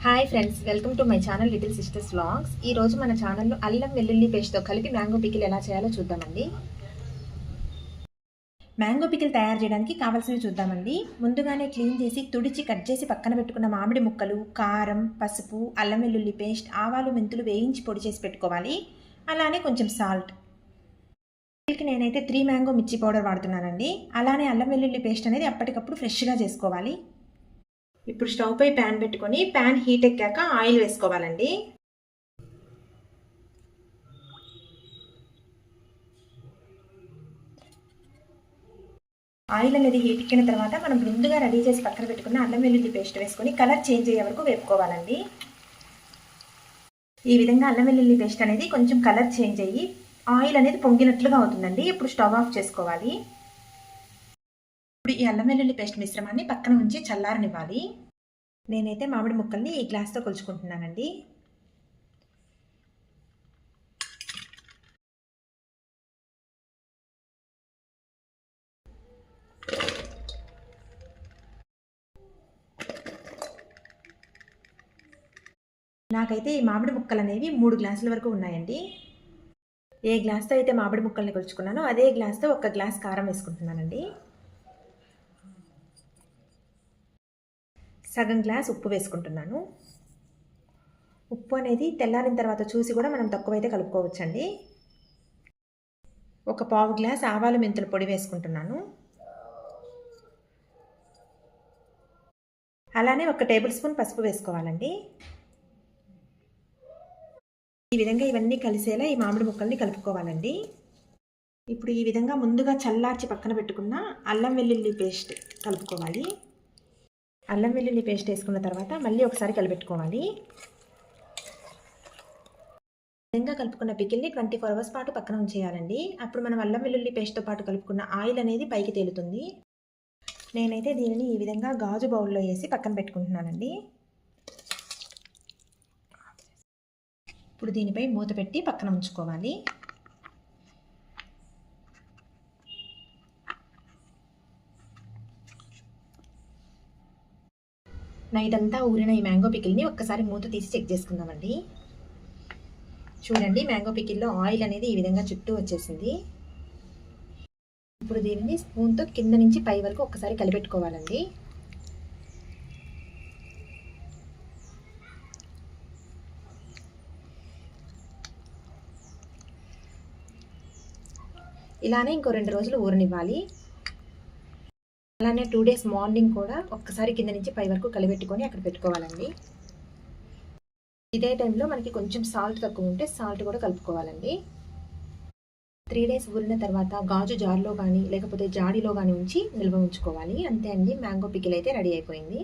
Hi friends, welcome to my channel little sisters vlogs. ఈరోజు మన ఛానల్లో అల్లం వెల్లుల్లి పేస్ట్తో కలిపి మ్యాంగో పికిల్ ఎలా చేయాలో చూద్దామండి. మ్యాంగో పికిల్ తయారు చేయడానికి కావాల్సినవి చూద్దామండి. ముందుగానే క్లీన్ చేసి తుడిచి కట్ చేసి పక్కన పెట్టుకున్న మామిడి ముక్కలు, కారం, పసుపు, అల్లం వెల్లుల్లి పేస్ట్, ఆవాలు, మెంతులు వేయించి పొడి చేసి పెట్టుకోవాలి. అలానే కొంచెం సాల్ట్. పికిల్కి నేనైతే 3 మ్యాంగో మిర్చి పౌడర్ వాడుతున్నానండి. అలానే అల్లం వెల్లుల్లి పేస్ట్ అనేది అప్పటికప్పుడు ఫ్రెష్గా చేసుకోవాలి. ఇప్పుడు స్టవ్ పై ప్యాన్ పెట్టుకొని ప్యాన్ హీట్ ఎక్కాక ఆయిల్ వేసుకోవాలండి. ఆయిల్ అనేది హీట్ ఎక్కిన తర్వాత మనం ముందుగా రెడీ చేసి పక్కన పెట్టుకున్న అల్లం వెల్లుల్లి పేస్ట్ వేసుకొని కలర్ చేంజ్ అయ్యే వరకు వేపుకోవాలండి. ఈ విధంగా అల్లం వెల్లుల్లి పేస్ట్ అనేది కొంచెం కలర్ చేంజ్ అయ్యి ఆయిల్ అనేది పొంగినట్లుగా అవుతుందండి. ఇప్పుడు స్టవ్ ఆఫ్ చేసుకోవాలి. ఇప్పుడు ఈ అల్లం వెల్లుల్లి పేస్ట్ మిశ్రమాన్ని పక్కన ఉంచి చల్లారనివ్వాలి. నేనైతే మామిడి ముక్కల్ని ఈ గ్లాస్తో కొలుచుకుంటున్నానండి. నాకైతే ఈ మామిడి ముక్కలు అనేవి 3 గ్లాసుల వరకు ఉన్నాయండి. ఏ గ్లాస్తో అయితే మామిడి ముక్కల్ని కొలుచుకున్నానో అదే గ్లాస్తో 1 గ్లాస్ కారం వేసుకుంటున్నానండి. సగం గ్లాస్ ఉప్పు వేసుకుంటున్నాను. ఉప్పు అనేది తెల్లారిన తర్వాత చూసి కూడా మనం తక్కువైతే కలుపుకోవచ్చండి. 1 పావు గ్లాస్ ఆవాలు మెంతుల పొడి వేసుకుంటున్నాను. అలానే 1 టేబుల్ స్పూన్ పసుపు వేసుకోవాలండి. ఈ విధంగా ఇవన్నీ కలిసేలా ఈ మామిడి ముక్కల్ని కలుపుకోవాలండి. ఇప్పుడు ఈ విధంగా ముందుగా చల్లార్చి పక్కన పెట్టుకున్న అల్లం వెల్లుల్లి పేస్ట్ కలుపుకోవాలి. అల్లం వెల్లుల్లి పేస్ట్ వేసుకున్న తర్వాత మళ్ళీ ఒకసారి కలిపెట్టుకోవాలి. విధంగా కలుపుకున్న పికిల్ని 24 అవర్స్ పాటు పక్కన ఉంచేయాలండి. అప్పుడు మనం అల్లం వెల్లుల్లి పేస్ట్తో పాటు కలుపుకున్న ఆయిల్ అనేది పైకి తేలుతుంది. నేనైతే దీనిని ఈ విధంగా గాజు బౌల్లో వేసి పక్కన పెట్టుకుంటున్నానండి. ఇప్పుడు దీనిపై మూత పెట్టి పక్కన ఉంచుకోవాలి. నైట్ అంతా ఊరిన ఈ మ్యాంగో పికిల్ని ఒక్కసారి మూత తీసి చెక్ చేసుకుందామండి. చూడండి, మ్యాంగో పికిల్లో ఆయిల్ అనేది ఈ విధంగా చుట్టూ వచ్చేసింది. ఇప్పుడు దీనిని స్పూన్తో కింద నుంచి పై వరకు ఒక్కసారి కలిపెట్టుకోవాలండి. ఇలానే ఇంకో 2 రోజులు ఊరనివ్వాలి. అలానే 2 డేస్ మార్నింగ్ కూడా ఒక్కసారి కింద నుంచి పై వరకు కలిపెట్టుకొని అక్కడ పెట్టుకోవాలండి. ఇదే టైంలో మనకి కొంచెం సాల్ట్ తక్కువ ఉంటే సాల్ట్ కూడా కలుపుకోవాలండి. 3 డేస్ ఊరిన తర్వాత గాజు జార్లో కానీ లేకపోతే జాడీలో కానీ ఉంచి నిల్వ ఉంచుకోవాలి. అంతే అండి, మ్యాంగో పికిల్ అయితే రెడీ అయిపోయింది.